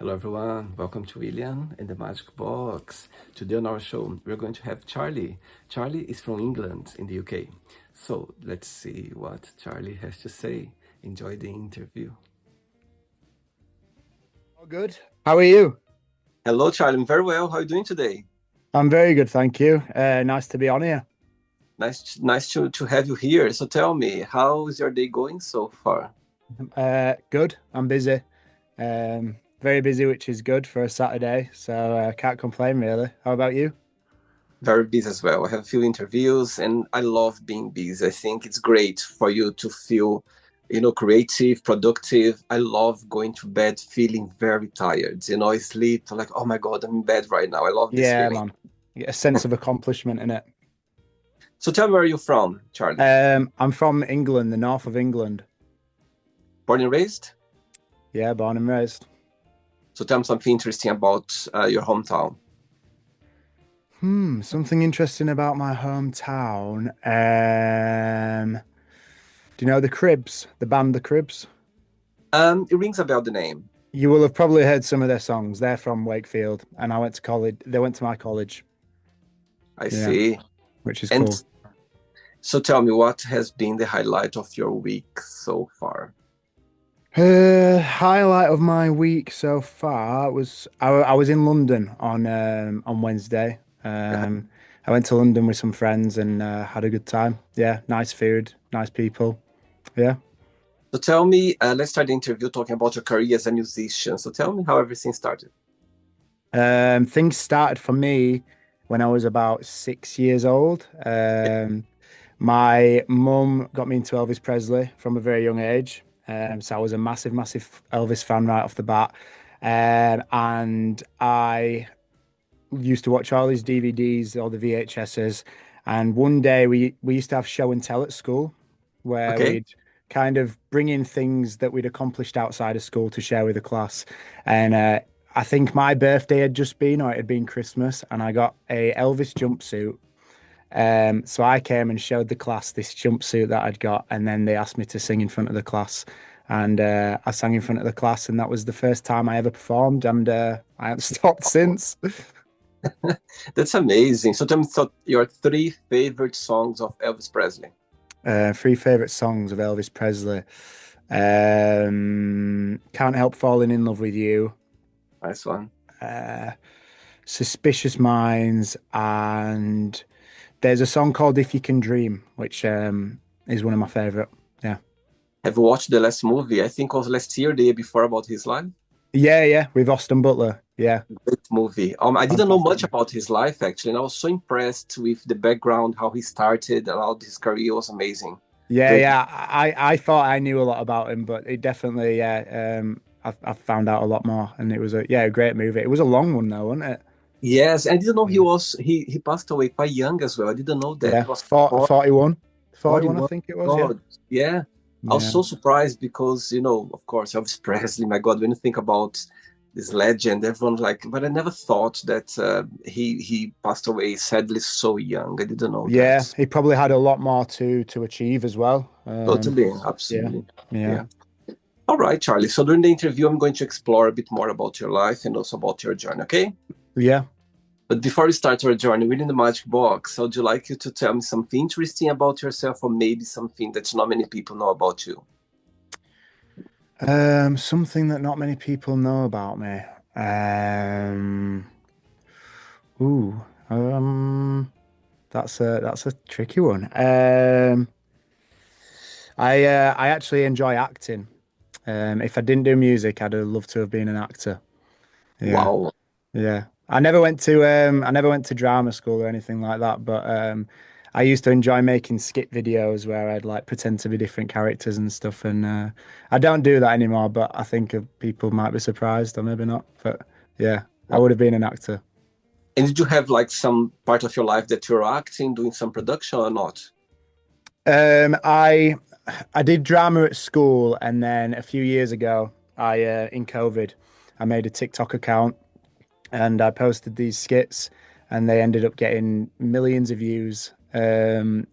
Hello everyone, welcome to William and the Magic Box. Today on our show, we're going to have Charlie. Charlie is from England in the UK. So let's see what Charlie has to say. Enjoy the interview. All good. How are you? Hello Charlie, I'm very well. How are you doing today? I'm very good, thank you. Nice to be on here. Nice to have you here. So tell me, how is your day going so far? Good. I'm busy. Very busy, which is good for a Saturday. So can't complain really. How about you? Very busy as well. I have a few interviews and I love being busy. I think it's great for you to feel, creative, productive. I love going to bed feeling very tired. I sleep like, oh my God, I'm in bed right now. I love this Yeah, feeling. man. You get a sense of accomplishment in it. So tell me where you're from, Charlie. I'm from England, the north of England. Born and raised? Yeah, born and raised. So tell me something interesting about your hometown. Something interesting about my hometown. Do you know the Cribs, the band The Cribs? It rings a bell, the name. You will have probably heard some of their songs. They're from Wakefield, and I went to college. They went to my college. I Yeah, see. which is And cool. so tell me, what has been the highlight of your week so far? Highlight of my week so far was I was in London on Wednesday. I went to London with some friends and had a good time. Yeah, nice food, nice people. Yeah. So tell me, let's start the interview talking about your career as a musician. So tell me how everything started. Things started for me when I was about 6 years old. My mum got me into Elvis Presley from a very young age. So I was a massive, massive Elvis fan right off the bat. And I used to watch all his DVDs, all the VHSs. And one day we used to have show and tell at school where Okay. we'd kind of bring in things that we'd accomplished outside of school to share with the class. And I think my birthday had just been, or it had been Christmas, and I got a Elvis jumpsuit. So I came and showed the class this jumpsuit that I'd got, and then they asked me to sing in front of the class. And I sang in front of the class, and that was the first time I ever performed, and I haven't stopped since. That's amazing. So tell me your three favorite songs of Elvis Presley. Three favorite songs of Elvis Presley. Can't Help Falling in Love with You. Nice one. Uh, Suspicious Minds, and there's a song called If You Can Dream, which is one of my favorite. Yeah. Have you watched the last movie? I think it was last year, the year before, about his life. Yeah, yeah, with Austin Butler. Yeah, Great movie. I didn't know fantastic. much about his life actually, and I was so impressed with the background, how he started, and how his career was amazing. Yeah, Great. yeah. I thought I knew a lot about him, but it definitely, yeah. I found out a lot more, and it was a great movie. It was a long one though, wasn't it? Yes, and I didn't know Yeah. he passed away quite young as well. I didn't know that. Yeah, He was 41. 41, I 41. think it was. Yeah. God, yeah. I was Yeah. so surprised because, of course, Elvis Presley, my God, when you think about this legend, everyone's like, but I never thought that he passed away sadly so young. I didn't know Yeah, that. he probably had a lot more to achieve as well. Totally, Yeah, absolutely. yeah, Yeah. All right, Charlie. So during the interview, I'm going to explore a bit more about your life and also about your journey, okay? yeah. But before we start our journey within the magic box, I would you like you to tell me something interesting about yourself or maybe something that not many people know about you? Something that not many people know about me. Um, ooh, um, that's a tricky one. I actually enjoy acting. If I didn't do music, I'd have loved to have been an actor. Yeah, Wow. yeah. I never went to drama school or anything like that, but I used to enjoy making skit videos where I'd like pretend to be different characters and stuff. And I don't do that anymore, but I think people might be surprised or maybe not. But yeah, I would have been an actor. And did you have like some part of your life that you're acting, doing some production or not? Um, I I did drama at school, and then a few years ago, I in COVID, I made a TikTok account and I posted these skits, and they ended up getting millions of views. And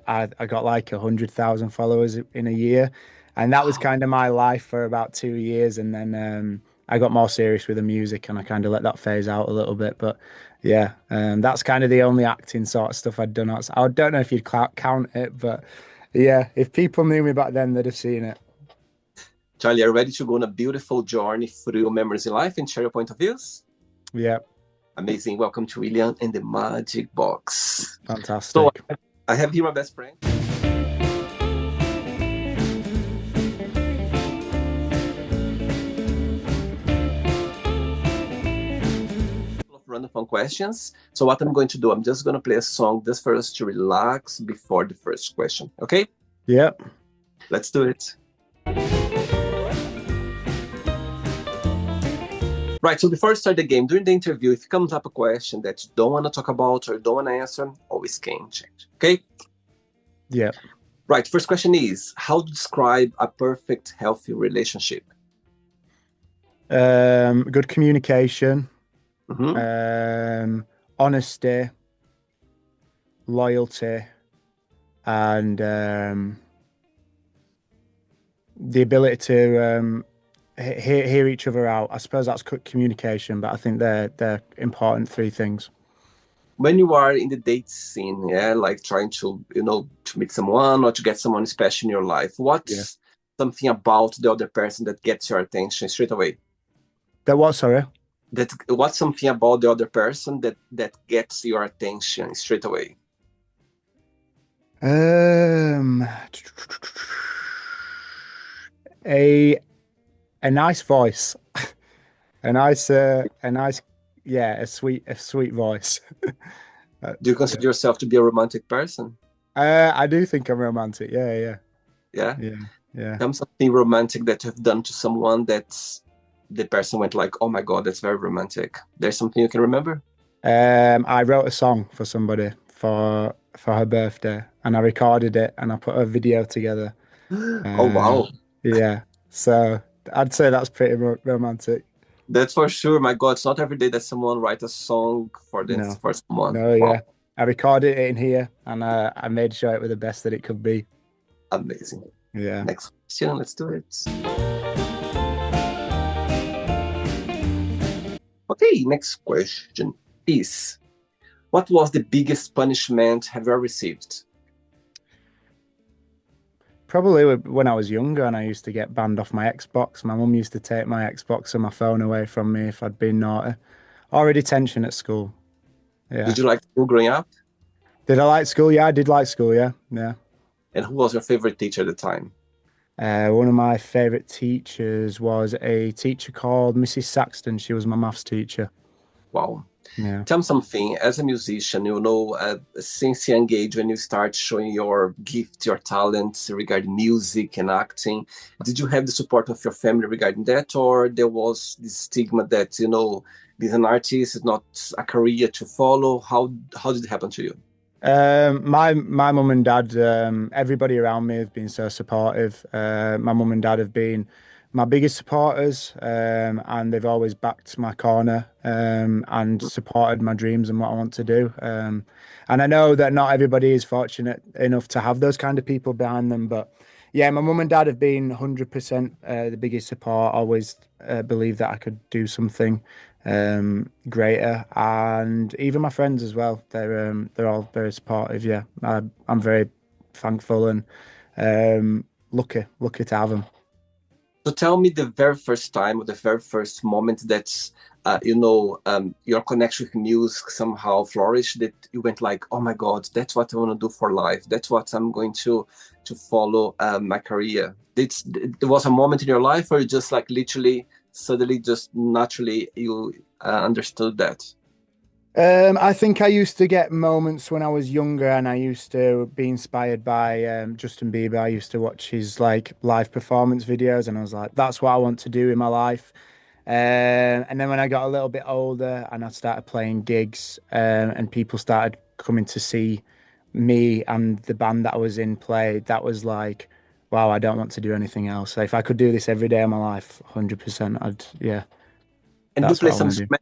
I got like 100,000 followers in a year, and that was kind of my life for about 2 years. And then I got more serious with the music and I kind of let that phase out a little bit. But yeah, that's kind of the only acting sort of stuff I'd done. I don't know if you'd count it, but yeah, if people knew me back then, they'd have seen it. Charlie, are you ready to go on a beautiful journey through your memories in life and share your point of views? Yeah, Amazing. Welcome to William and the Magic Box. So fantastic. I have here my best friend. Random fun questions. So what I'm going to do, I'm just going to play a song just for us to relax before the first question. Okay? Yep. Let's do it. Right, so before we start the game, during the interview, if it comes up a question that you don't want to talk about or don't want to answer, always can change. Okay? Yeah. Right, first question is, how to describe a perfect, healthy relationship? Good communication, Mm-hmm. honesty, loyalty, and the ability to hear each other out. I suppose that's communication, but I think they're important three things. When you are in the date scene, yeah, like trying to, to meet someone or to get someone special in your life, what's something about the other person that gets your attention straight away? That what, sorry? What's something about the other person that gets your attention straight away? A nice voice, a nice, yeah, a sweet voice. Do you consider yourself to be a romantic person? I do think I'm romantic. Yeah. Yeah. Something romantic that you've done to someone that the person went like, oh my God, that's very romantic. There's something you can remember? I wrote a song for somebody for her birthday and I recorded it and I put a video together. Oh, wow. Yeah. So I'd say that's pretty romantic. That's for sure. My God, it's not every day that someone writes a song for someone. No, Wow. yeah. I recorded it in here and I made sure it was the best that it could be. Amazing. Yeah. Next question, let's do it. Okay, next question is, what was the biggest punishment have you ever received? Probably when I was younger and I used to get banned off my Xbox. My mum used to take my Xbox and my phone away from me if I'd been naughty. Or a detention at school. Yeah. Did you like school growing up? Did I like school? Yeah, I did like school, yeah. And who was your favorite teacher at the time? One of my favorite teachers was a teacher called Mrs. Saxton. She was my maths teacher. Wow. Yeah. Tell me something, as a musician, since young age, when you start showing your gift, your talents regarding music and acting, did you have the support of your family regarding that? Or there was this stigma that, being an artist is not a career to follow? How did it happen to you? My mum and dad, everybody around me have been so supportive. My mum and dad have been my biggest supporters, and they've always backed my corner, and supported my dreams and what I want to do. And I know that not everybody is fortunate enough to have those kind of people behind them, but yeah, my mum and dad have been 100% the biggest support. Always believed that I could do something greater, and even my friends as well. They're all very supportive. Yeah, I'm very thankful and lucky to have them. So tell me the very first time or the very first moment that your connection with music somehow flourished, that you went like, oh my God, that's what I want to do for life. That's what I'm going to follow my career. There was a moment in your life where you just like literally suddenly just naturally you understood that? I think I used to get moments when I was younger and I used to be inspired by Justin Bieber. I used to watch his like live performance videos and I was like, that's what I want to do in my life. And then when I got a little bit older and I started playing gigs, and people started coming to see me and the band that I was in play, that was like, wow, I don't want to do anything else. If I could do this every day of my life, 100%, And that's what I want to do.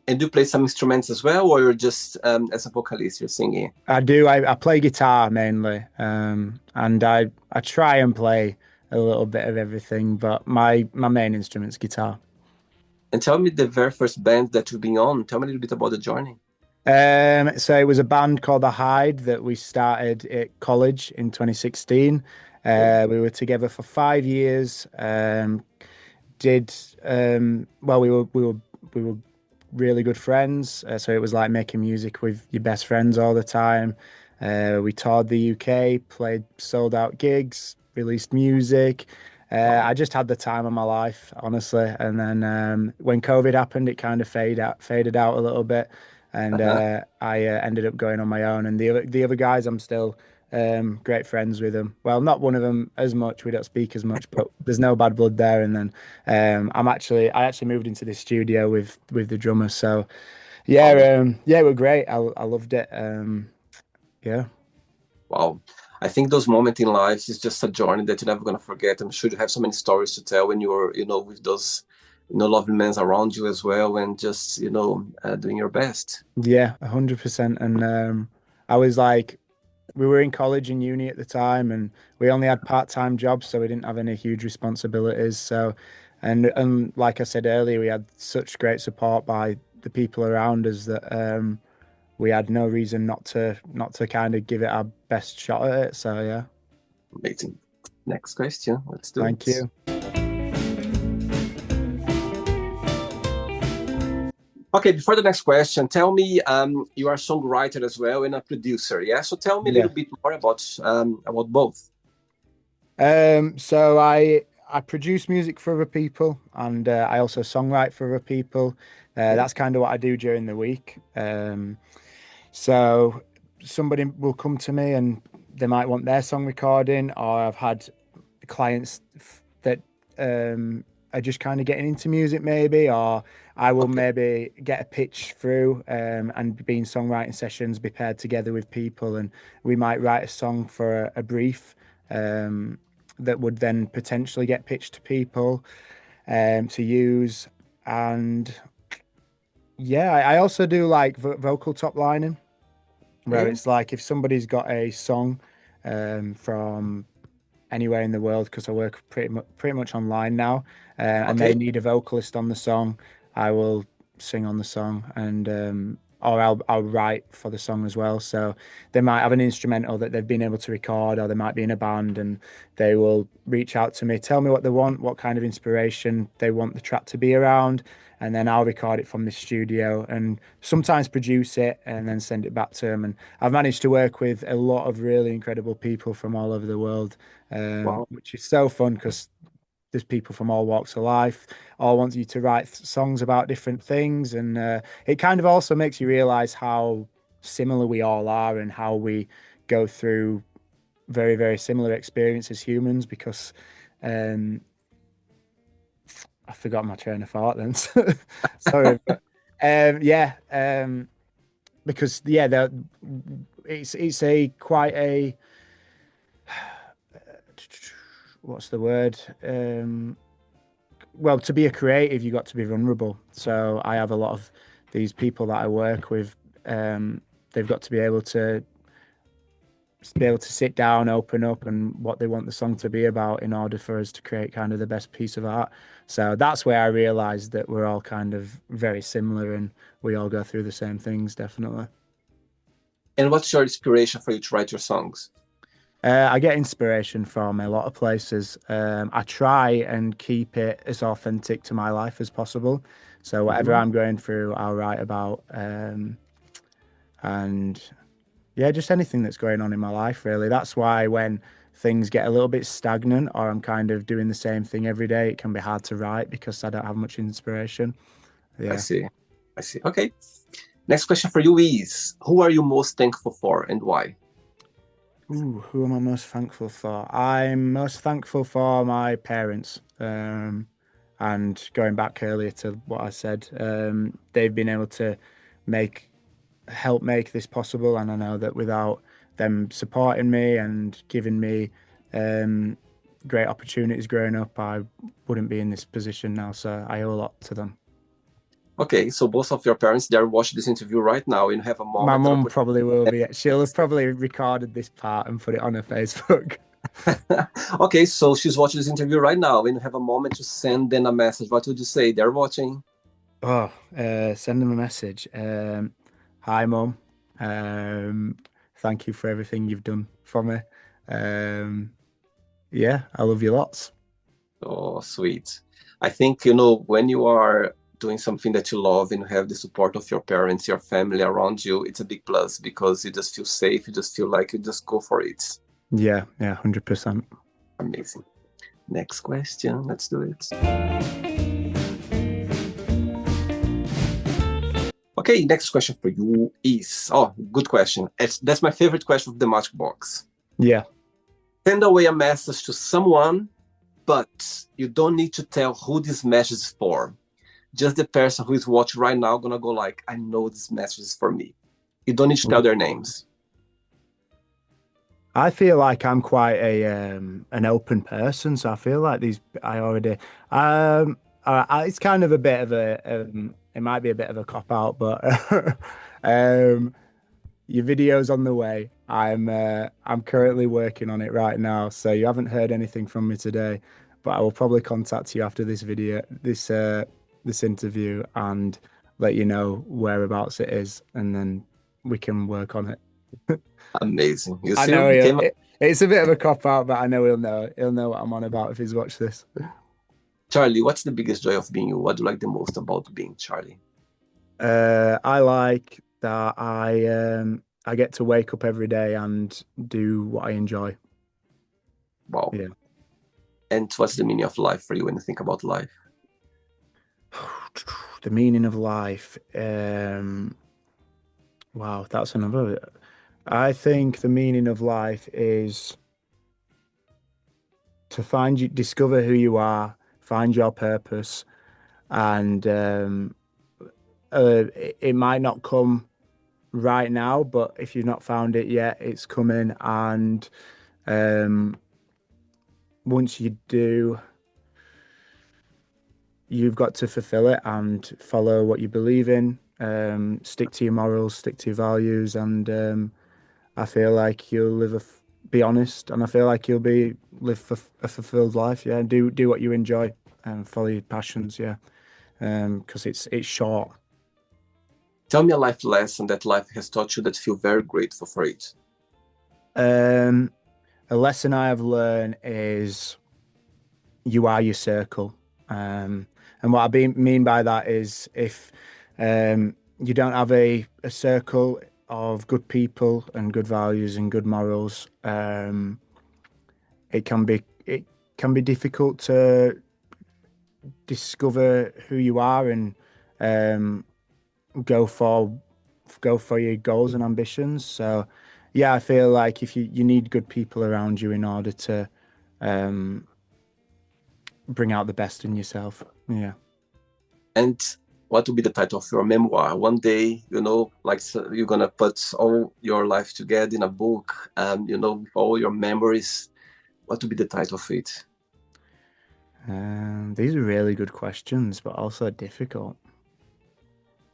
And do you play some instruments as well, or you're just as a vocalist, you're singing? I do. I play guitar mainly, and I try and play a little bit of everything, but my main instrument's guitar. And tell me the very first band that you've been on. Tell me a little bit about the journey. So it was a band called The Hyde that we started at college in 2016. Okay. We were together for 5 years. Did well. We were really good friends. So it was like making music with your best friends all the time. We toured the UK, played sold out gigs, released music. Wow. I just had the time of my life, honestly. And then when COVID happened, it kind of faded out a little bit, and Uh-huh. I ended up going on my own. And the other guys, I'm still great friends with them. Well, not one of them as much. We don't speak as much, but there's no bad blood there. And then I actually moved into this studio with the drummer. So Wow. yeah, yeah, it was great. I loved it. Yeah. Wow. I think those moments in life is just a journey that you're never gonna forget. I'm sure you have so many stories to tell when you're, with those, lovely men around you as well, and just, doing your best. Yeah, 100%. And I was like, we were in college and uni at the time, and we only had part-time jobs, so we didn't have any huge responsibilities. So, and like I said earlier, we had such great support by the people around us that we had no reason not to kind of give it our best shot at it. So yeah, Amazing. Next question. Let's do thank it. you. Okay, before the next question, tell me, you are a songwriter as well and a producer, yeah? So tell me a little Yeah. bit more about both. So I produce music for other people, and I also songwrite for other people. Okay. That's kind of what I do during the week. So somebody will come to me and they might want their song recording, or I've had clients that are just kind of getting into music, maybe, or I will Okay. maybe get a pitch through and be in songwriting sessions, be paired together with people, and we might write a song for a brief um, that would then potentially get pitched to people to use. And yeah, I also do like vocal top lining, where Okay. it's like if somebody's got a song from anywhere in the world, because I work pretty much online now, and they Okay. need a vocalist on the song, I will sing on the song, and or I'll write for the song as well. So they might have an instrumental that they've been able to record, or they might be in a band, and they will reach out to me, tell me what they want, what kind of inspiration they want the track to be around, and then I'll record it from the studio and sometimes produce it and then send it back to them. And I've managed to work with a lot of really incredible people from all over the world, Wow. which is so fun because there's people from all walks of life, all want you to write songs about different things. And it kind of also makes you realize how similar we all are and how we go through very, very similar experience as humans because um, I forgot my train of thought then. Sorry. But yeah, because yeah, it's a quite a what's the word? Well, to be a creative, you got to be vulnerable. So I have a lot of these people that I work with. They've got to be able to sit down, open up, and what they want the song to be about in order for us to create kind of the best piece of art. So that's where I realized that we're all kind of very similar and we all go through the same things, definitely. And what's your inspiration for you to write your songs? I get inspiration from a lot of places. I try and keep it as authentic to my life as possible. So whatever Hmm. I'm going through, I'll write about. And yeah, just anything that's going on in my life, really. That's why when things get a little bit stagnant or I'm kind of doing the same thing every day, it can be hard to write because I don't have much inspiration. I Yeah. see. I see. Okay. Next question for you is, who are you most thankful for and why? Ooh, who am I most thankful for? I'm most thankful for my parents. And going back earlier to what I said, they've been able to make help make this possible. And I know that without them supporting me and giving me um, great opportunities growing up, I wouldn't be in this position now. So I owe a lot to them. Okay, so both of your parents, they're watching this interview right now and have a My moment, an mum opportunity. probably will be. She'll have probably recorded this part and put it on her Facebook. Okay, so she's watching this interview right now and have a moment to send them a message. What would you say? They're watching. Oh, send them a message. Hi, Mum. Um, Thank you for everything you've done for me. Um, yeah, I love you lots. Oh, sweet. I think, when you are doing something that you love and you have the support of your parents, your family around you, it's a big plus because you just feel safe. You just feel like you just go for it. Yeah, yeah, 100%. Amazing. Next question. Let's do it. Okay, next question for you is, oh, good question. That's my favorite question of the Magic Box. Yeah. Send away a message to someone, but you don't need to tell who this message is for. Just the person who is watching right now gonna go like, I know this message is for me. You don't need to tell their names. I feel like I'm quite a an open person, so I feel like these I already it's kind of a bit of a it might be a bit of a cop out, but um your video's on the way. I'm currently working on it right now, so you haven't heard anything from me today, but I will probably contact you after this video, this interview, and let you know whereabouts it is, and then we can work on it. Amazing. You I see, know became it's a bit of a cop out, but I know he'll know. He'll know what I'm on about if he's watched this. Charlie. What's the biggest joy of being you? What do you like the most about being Charlie? I like that I get to wake up every day and do what I enjoy. Wow. Yeah. And what's the meaning of life for you when you think about life? The meaning of life. Wow, that's another. I think the meaning of life is to find you, discover who you are, find your purpose, and it might not come right now, but if you've not found it yet, it's coming. And um, once you do, you've got to fulfill it and follow what you believe in. Stick to your morals, stick to your values, and I feel like you'll be honest, and I feel like you'll live for a fulfilled life. Yeah, do what you enjoy and follow your passions. Yeah, because it's short. Tell me a life lesson that life has taught you that you feel very grateful for it. Um, a lesson I have learned is you are your circle. And what mean by that is if you don't have a circle of good people and good values and good morals, it can be difficult to discover who you are and um, go for go for your goals and ambitions. So yeah, I feel like if you need good people around you in order to um, bring out the best in yourself. Yeah. And what will be the title of your memoir? One day, like you're gonna put all your life together in a book, with all your memories. What will be the title of it? These are really good questions, but also difficult.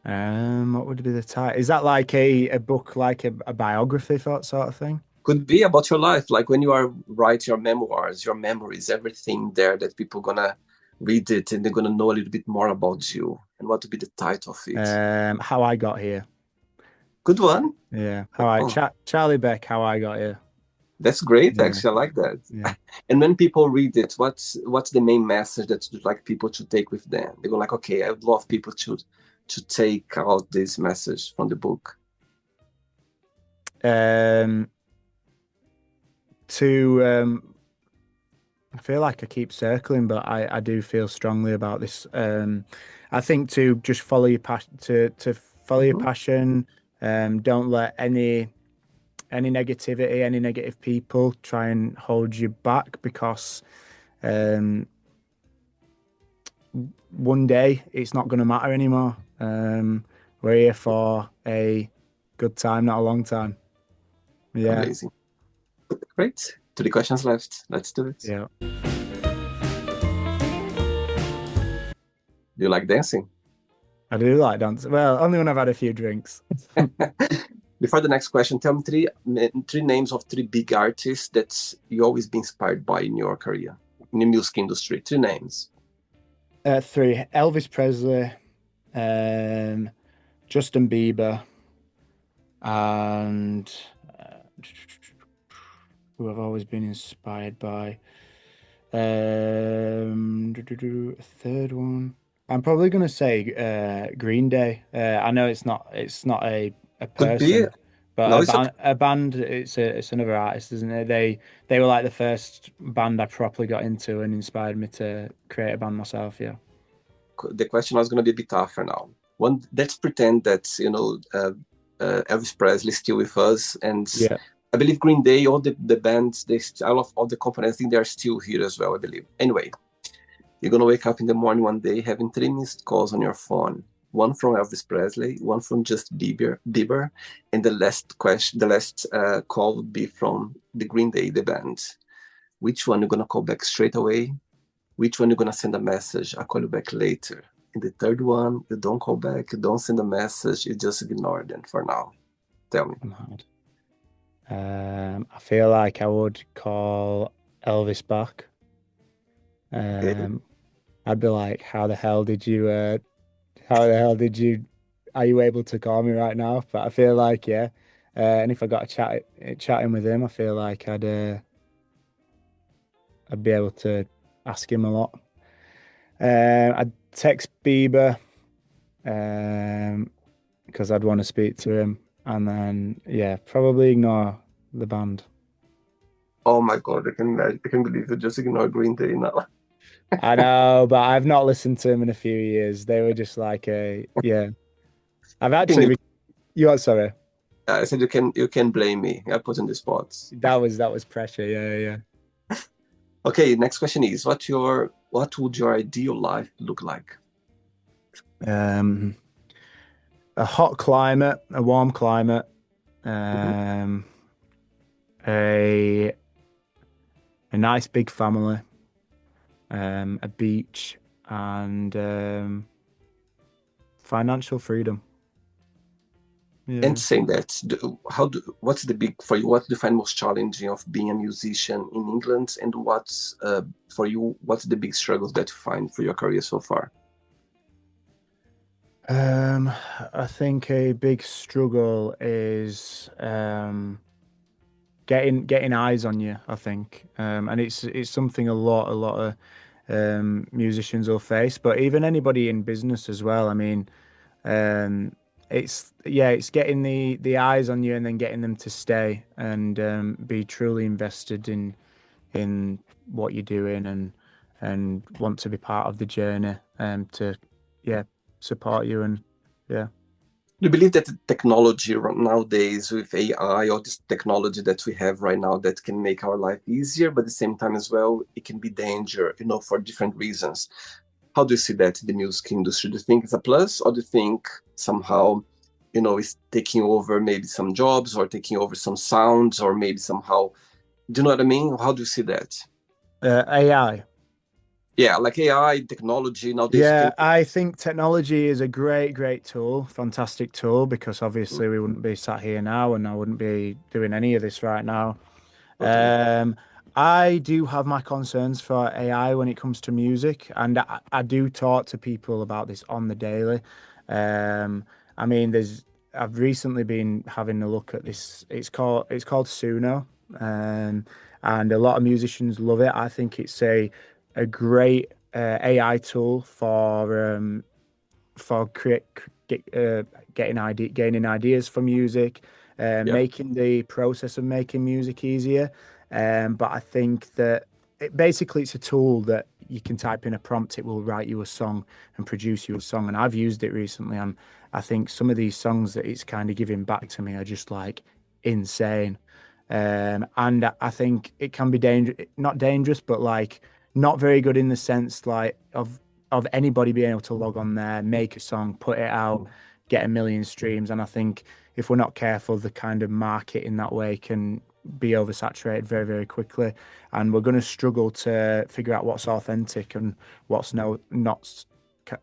What would be the title? Is that like a book, like a biography sort of thing? Could be about your life, like when you are write your memoirs, your memories, everything there that people gonna read it and they're gonna know a little bit more about you. And what would be the title of it? How I Got Here. Good one. Yeah. Oh, Charley Beck, How I Got Here. that's great. Yeah. Actually, I like that. Yeah. And when people read it, what's the main message that you'd like people to take with them? They go like, okay, I would love people to take out this message from the book. Um, to I feel like I keep circling, but I do feel strongly about this. I think to just follow your passion, to follow your Mhm. passion. Don't let any negativity, any negative people try and hold you back because um, one day it's not going to matter anymore. We're here for a good time, not a long time. Yeah, Amazing. Great. 3 questions left. Let's do it. yeah. Do you like dancing? I do like dance. Well, only when I've had a few drinks. Before the next question, tell me three names of three big artists that you always been inspired by in your career in the music industry. 3 names. Three, Elvis Presley, um, Justin Bieber, and who I've always been inspired by. A third one. I'm probably gonna say Green Day. I know it's not a Could be. person, but No, it's okay. a band. It's another artist, isn't it? They were like the first band I properly got into and inspired me to create a band myself. Yeah. The question was going to be a bit tougher now. One, let's pretend that Elvis Presley is still with us, and Yeah. I believe Green Day, all the bands, all the companies, I think they are still here as well. I believe. Anyway, you're gonna wake up in the morning one day having three missed calls on your phone. One from Elvis Presley, one from just Bieber, and the last call would be from the Green Day, the band. Which one you're gonna call back straight away? Which one you're gonna send a message? I'll call you back later. And the third one, you don't call back, you don't send a message, you just ignore them for now. Tell me. I'm hard. I feel like I would call Elvis back. Okay. Um, I'd be like, how the hell did you, are you able to call me right now? But I feel like, yeah. And if I got a chatting with him, I feel like I'd be able to ask him a lot. I'd text Bieber, um, because I'd want to speak to him. And then, yeah, probably ignore the band. Oh my god, I can believe you just ignore Green Day now. I know, but I've not listened to him in a few years. They were just like yeah. I've I think actually, you are sorry. I said you can blame me. I put in the spots. That was pressure. Yeah, yeah. Okay, next question is what would your ideal life look like? Um, a hot climate, a warm climate, Mhm. um, a a nice big family, a beach, and financial freedom. And Yeah. saying that, what's the big for you? What do you find most challenging of being a musician in England, and what's for you? What's the big struggles that you find for your career so far? Um, I think a big struggle is getting eyes on you. I think, and it's something a lot of musicians will face, but even anybody in business as well. I mean, um, it's getting the eyes on you and then getting them to stay and be truly invested in what you're doing and want to be part of the journey to yeah support you and yeah. Do you believe that the technology nowadays with AI or this technology that we have right now that can make our life easier, but at the same time as well, it can be danger, for different reasons. How do you see that in the music industry? Do you think it's a plus, or do you think somehow, it's taking over maybe some jobs or taking over some sounds, or maybe somehow, do you know what I mean? How do you see that? AI. Yeah, like AI technology nowadays, you can. Yeah, I think technology is a great tool, fantastic tool, because obviously we wouldn't be sat here now and I wouldn't be doing any of this right now. Totally. Um, I do have my concerns for AI when it comes to music, and I do talk to people about this on the daily. Um, I mean, I've recently been having a look at this. It's called Suno, um, and a lot of musicians love it. I think it's a great AI tool for gaining ideas for music, Yeah. making the process of making music easier. But I think that it's a tool that you can type in a prompt, it will write you a song and produce you a song. And I've used it recently, and I think some of these songs that it's kind of giving back to me are just like insane. And I think it can be not dangerous, but like not very good in the sense like of anybody being able to log on there, make a song, put it out, get a million streams. And I think if we're not careful, the kind of market in that way can be oversaturated very quickly. And we're going to struggle to figure out what's authentic and what's not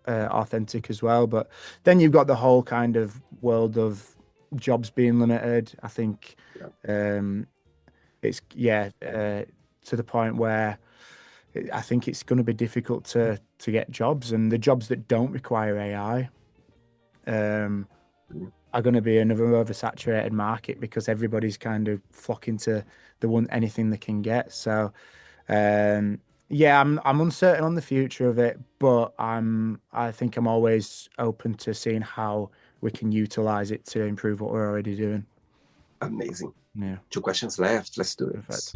authentic as well. But then you've got the whole kind of world of jobs being limited. I think Yeah. um, to the point where I think it's going to be difficult to get jobs, and the jobs that don't require AI. are going to be another oversaturated market because everybody's kind of flocking to the one anything they can get. So yeah, I'm uncertain on the future of it, but I think I'm always open to seeing how we can utilize it to improve what we're already doing. Amazing. Yeah. 2 questions left. Let's do it. Perfect.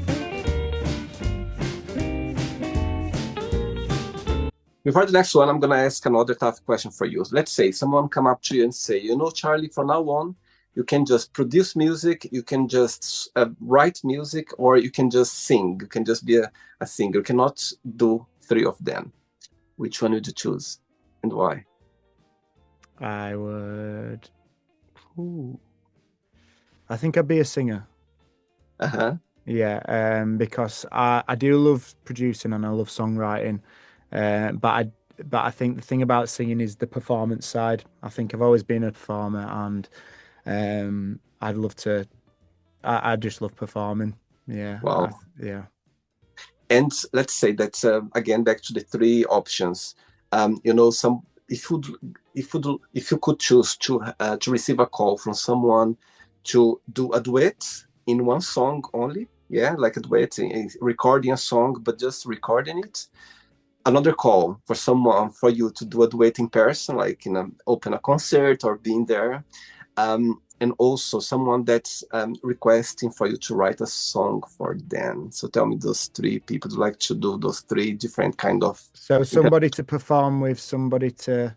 Before the next one, I'm going to ask another tough question for you. Let's say someone come up to you and say, Charley, from now on, you can just produce music, you can just write music, or you can just sing. You can just be a singer. You cannot do 3 of them. Which one would you choose and why? I would. Ooh. I think I'd be a singer. Uh-huh. Yeah, because I do love producing and I love songwriting, but I think the thing about singing is the performance side. I think I've always been a performer, and I'd love to. I just love performing. Yeah, Wow. yeah. And let's say that again, back to the 3 options. Some if you could choose to receive a call from someone to do a duet in one song only, yeah, like a duet, recording a song, but just recording it. Another call for someone for you to do a duet in person, like open a concert or being there. And also someone that's requesting for you to write a song for them. So tell me those 3 people who like to do those 3 different kind of. So somebody to perform with, somebody to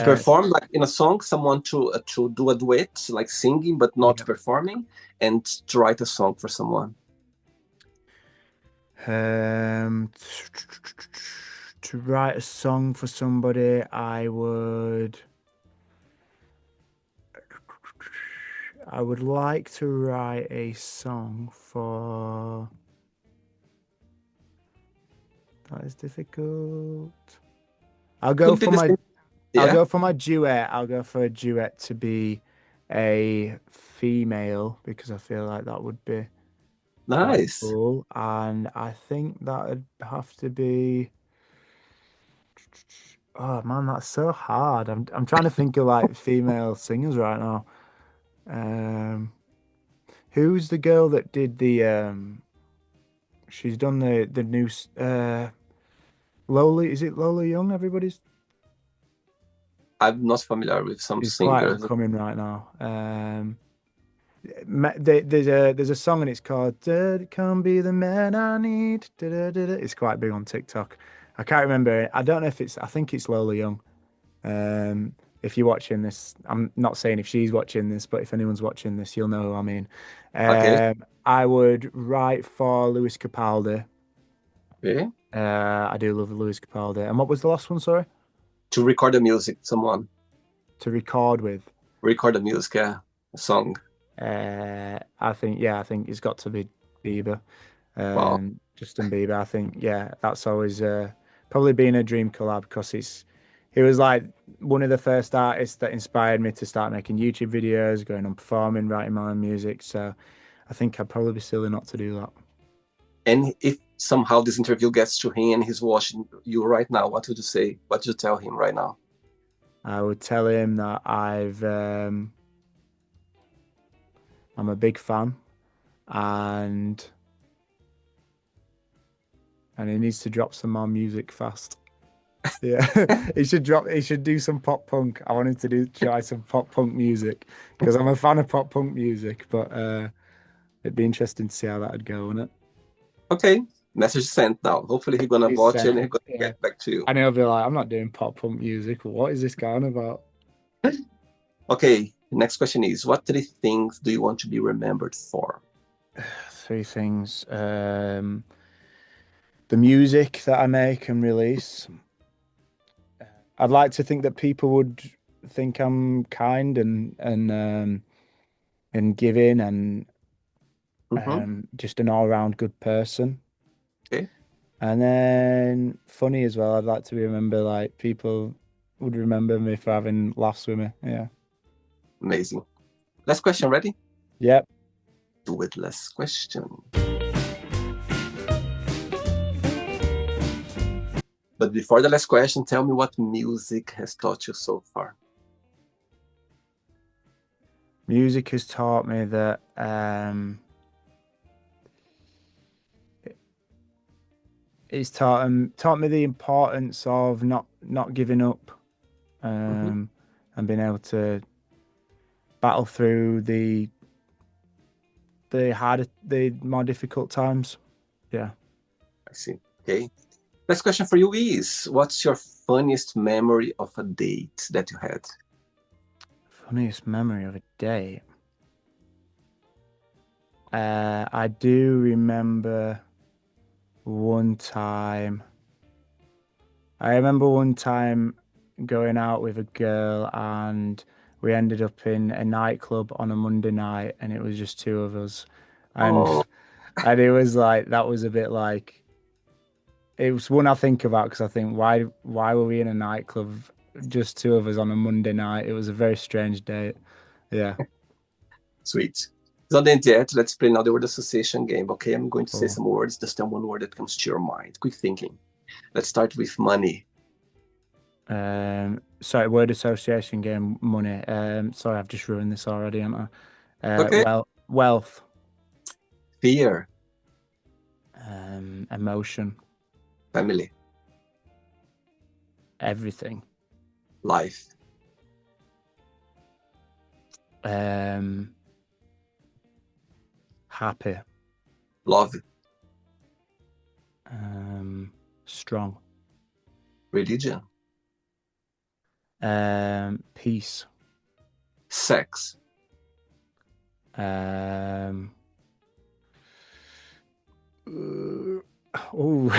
perform like in a song, someone to do a duet, like singing but not performing, and to write a song for someone. To write a song for somebody, I would like to write a song for. That is difficult. I'll go for my duet. I'll go for a duet to be a female because I feel like that would be nice. Cool. And I think that would have to be. Oh man, that's so hard. I'm trying to think of like female singers right now. Who's the girl that did the she's done the new Lola, is it Lola Young? Everybody's I'm not familiar with some She's singers. quite upcoming right now. There's a song and it's called "Come Be the Man I Need." It's quite big on TikTok. I can't remember. I don't know if it's. I think it's Lola Young. If you're watching this, I'm not saying if she's watching this, but if anyone's watching this, you'll know who I mean. Okay. I would write for Lewis Capaldi. Okay. I do love Lewis Capaldi. And what was the last one? Sorry. To record the music, someone. To record with. Record the music, yeah, a song. I think it's got to be Bieber. Wow. Justin Bieber. I think that's always probably been a dream collab because he was like one of the first artists that inspired me to start making YouTube videos, going on performing, writing my own music. So I think I'd probably be silly not to do that. And if somehow this interview gets to him and he's watching you right now, what would you say? What would you tell him right now? I would tell him that I'm a big fan, and he needs to drop some more music fast. Yeah, he should do some pop punk. I want him to try some pop punk music because I'm a fan of pop punk music, but it'd be interesting to see how that'd go, wouldn't it? Okay, message sent now. Hopefully he's gonna watch it and he's gonna get back to you. And he'll be like, I'm not doing pop punk music. What is this guy on about? Okay, next question is, what 3 things do you want to be remembered for? 3 things. The music that I make and release. I'd like to think that people would think I'm kind and giving and just an all-round good person. Okay. And then funny as well. I'd like to be remembered like people would remember me for having laughs with me. Yeah. Amazing. Last question, ready? Yep. Do it. Last question. But before the last question, tell me what music has taught you so far. Music has taught me that it's taught me the importance of not giving up, Hmm. um, and being able to battle through the more difficult times. Yeah. I see. Okay. Next question for you is, what's your funniest memory of a date that you had? Funniest memory of a day. I do remember one time. I remember one time going out with a girl and we ended up in a nightclub on a Monday night and it was just two of us. And Oh, and it was like that was a bit like it was one I think about because I think why were we in a nightclub just two of us on a Monday night? It was a very strange date. Yeah. sweet. So then yet, let's play now the word association game. Okay, I'm going to say Cool. some words. Just tell one word that comes to your mind. Quick thinking. Let's start with money. Sorry, word association game money. Sorry, I've just ruined this already, haven't I? Okay. Wealth, Fear. emotion, Family. everything. Life. Um, Happy, Love. strong, Religion. peace, Sex. um, oh,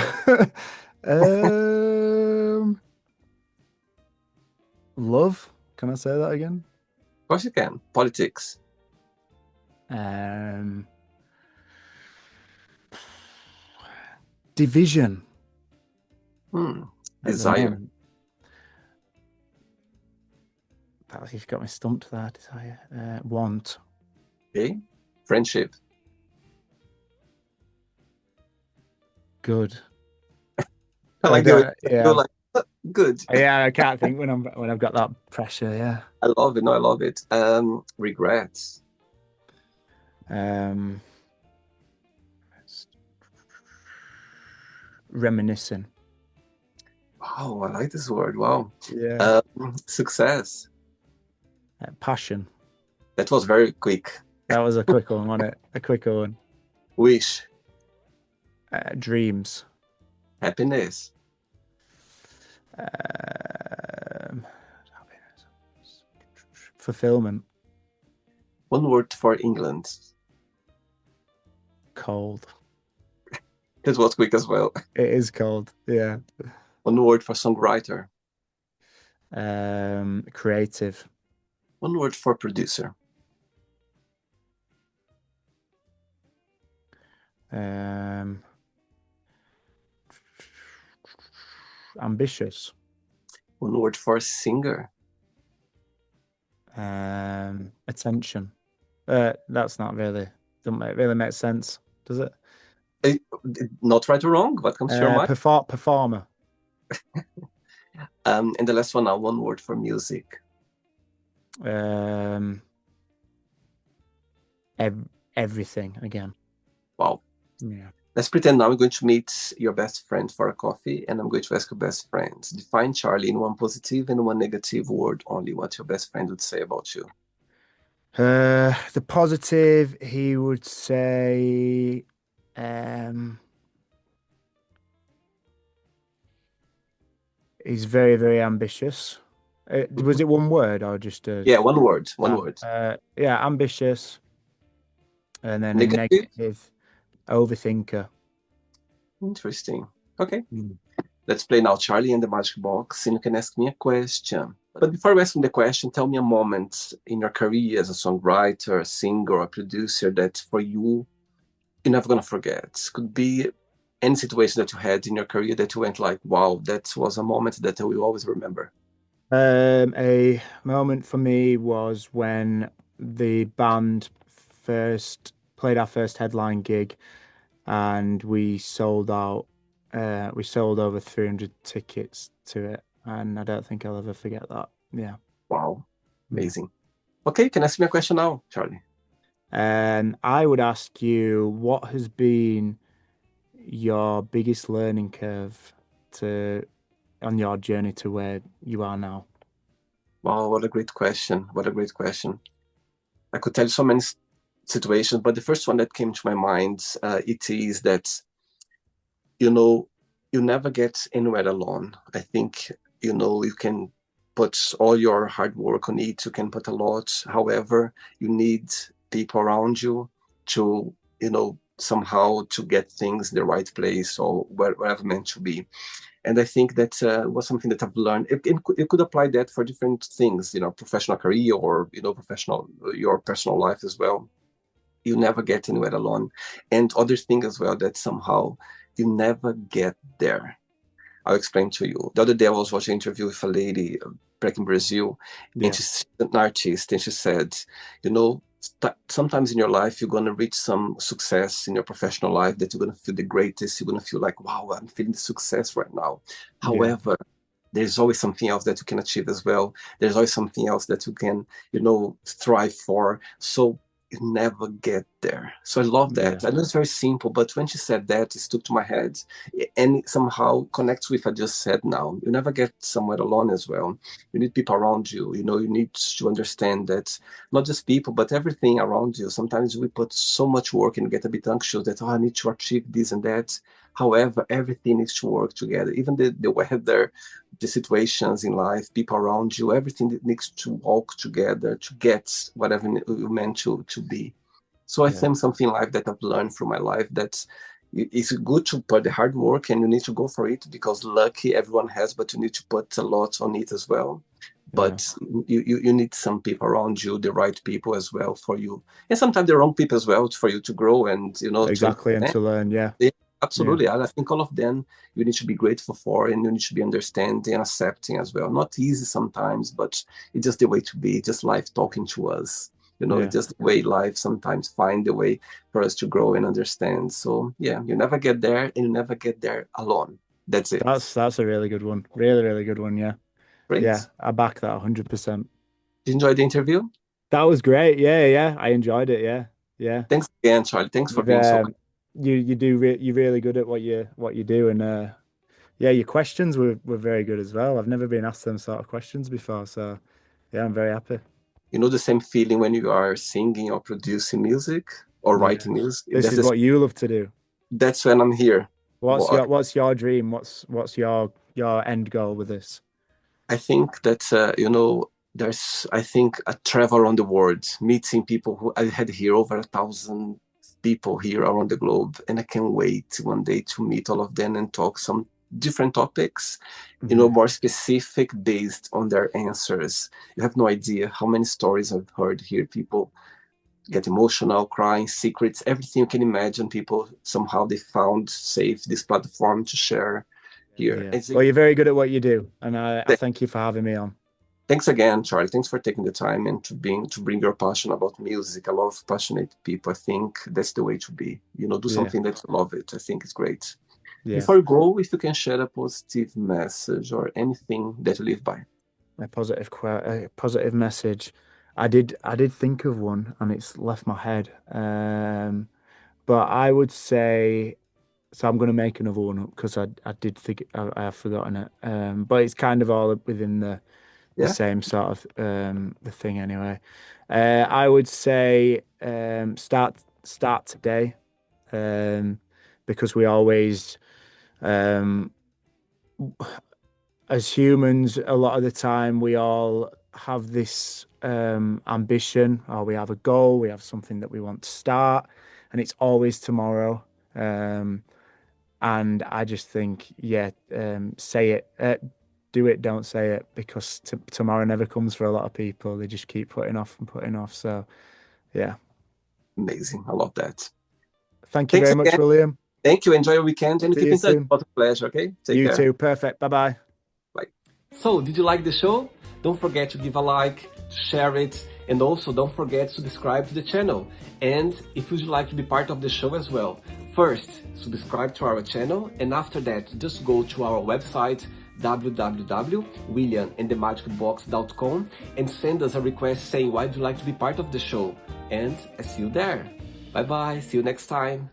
um, love. Can I say that again? Of course you can. Politics. Um, Division. Hmm. I don't Desire. know. You've got me stumped there. Desire. Want. Okay. Friendship. Good. I I like the way don't. you're Yeah. like, good. Yeah. I can't think when I've got that pressure. Yeah. I love it. No, I love it. Regrets. Um. Reminiscing. Wow, I like this word. Wow. Yeah. Success. Passion. That was very quick. That was a quick one, wasn't it? A quick one. Wish. Dreams. Happiness. Um, Fulfillment. One word for England. Cold. That was quick as well. It is cold. Yeah. One word for songwriter. Creative. One word for producer. Um, Ambitious. One word for singer. Attention. That's not really doesn't really make sense, does it? Eh, Not right or wrong. What comes to your mind? Performer. And the last one now, one word for music. Um, Everything again. Wow. Yeah. Let's pretend now I'm going to meet your best friend for a coffee, and I'm going to ask your best friend. Define Charley in one positive and one negative word only. What your best friend would say about you. The positive, he would say, um, he's very, very ambitious. Was Mhm. it one word or just a? Yeah, one word. One word. Yeah, ambitious, and then a Negative. negative, overthinker. Interesting. Okay. Mm. Let's play now Charlie and the Magic Box, and you can ask me a question. But before asking the question, tell me a moment in your career as a songwriter, a singer, or a producer that for you, you're never going to forget. Could be any situation that you had in your career that you went like, wow, that was a moment that I will always remember. A moment for me was when the band first played our first headline gig, and we sold out. We sold over 300 tickets to it, and I don't think I'll ever forget that. Yeah, Wow, yeah. amazing. Okay, you can ask me a question now, Charlie. I would ask you, what has been your biggest learning curve to on your journey to where you are now? Wow, what a great question. What a great question. I could tell you so many situations, but the first one that came to my mind, it is that, you know, you never get anywhere alone. I think, you can put all your hard work on it, you can put a lot. However, you need people around you to, somehow to get things in the right place or wherever meant to be. And I think that was something that I've learned. You could apply that for different things, professional career or, your personal life as well. You never get anywhere alone. And other thing as well, that somehow you never get there. I'll explain to you. The other day I was watching an interview with a lady back in Brazil, and Yeah, she's an artist, and she said, you know, sometimes in your life you're gonna reach some success in your professional life that you're gonna feel the greatest. You're gonna feel like, wow, I'm feeling the success right now. yeah, However, there's always something else that you can achieve as well. There's always something else that you can, strive for. So you never get there. So I love yeah, that. I know it's very simple, but when she said that, it stuck to my head, and it somehow connects with what I just said now. You never get somewhere alone as well. You need people around you. You need to understand that not just people, but everything around you. Sometimes we put so much work and get a bit anxious that, oh, I need to achieve this and that. However, everything needs to work together. Even the weather, the situations in life, people around you, everything that needs to walk together to get whatever you meant to be. So I yeah, think something like that I've learned from my life, that it's good to put the hard work and you need to go for it, because lucky everyone has, but you need to put a lot on it as well. yeah. But you need some people around you, the right people as well for you, and sometimes the wrong people as well for you to grow and to Exactly, and understand. to learn. Yeah, Yeah, yeah, absolutely. I think all of them you need to be grateful for, and you need to be understanding and accepting as well. Not easy sometimes, but it's just the way to be. Just life talking to us. yeah. It's just the way life sometimes find the way for us to grow and understand. So yeah, you never get there, and you never get there alone. That's it. That's a really good one. Really, really good one. Yeah, yeah. Great. I back that 100%. Did you enjoy the interview? That was great. Yeah, yeah. I enjoyed it. Yeah, yeah. Thanks again, Charlie. Thanks for You've being so. you're really good at what you do, and yeah, your questions were very good as well. I've never been asked them sort of questions before, so yeah, I'm very happy. The same feeling when you are singing or producing music or Yeah, writing music. this is what you love to do. That's when I'm here. Well, What's your dream? What's your end goal with this? I think that there's I think a travel around the world, meeting people who I had here over 1,000 people here around the globe, and I can't wait one day to meet all of them and talk some different topics, Yeah, more specific based on their answers. You have no idea how many stories I've heard here. People get emotional, crying, secrets, everything you can imagine. People somehow they found safe this platform to share here. yeah. Well, you're very good at what you do, and I thank you for having me on. Thanks again, Charlie. Thanks for taking the time and to bring your passion about music. I love passionate people. I think that's the way to be. Do Yeah, something that you love it. I think it's great. yeah. Before you go, if you can share a positive message or anything that you live by. A positive message. I did think of one, and it's left my head. But I would say, so I'm going to make another one up because I did think I have forgotten it. But it's kind of all within the Yeah, same sort of the thing anyway. I would say start today, um, because we always um, as humans, a lot of the time we all have this ambition, or we have a goal, we have something that we want to start, and it's always tomorrow. Um, and I just think, yeah, say it, do it, don't say it, because tomorrow never comes for a lot of people. They just keep putting off and putting off. So, yeah. amazing. I love that. Thank you Thanks very much, again. William. Thank you. Enjoy your weekend and See keep you in touch. It soon. was a pleasure. Okay. Take You care. too. Perfect. Bye bye. Bye. So, did you like the show? Don't forget to give a like, to share it, and also don't forget to subscribe to the channel. And if you'd like to be part of the show as well, first, subscribe to our channel, and after that, just go to our website, www.williamandthemagicbox.com and send us a request saying why you'd like to be part of the show. And I see you there. Bye bye. See you next time.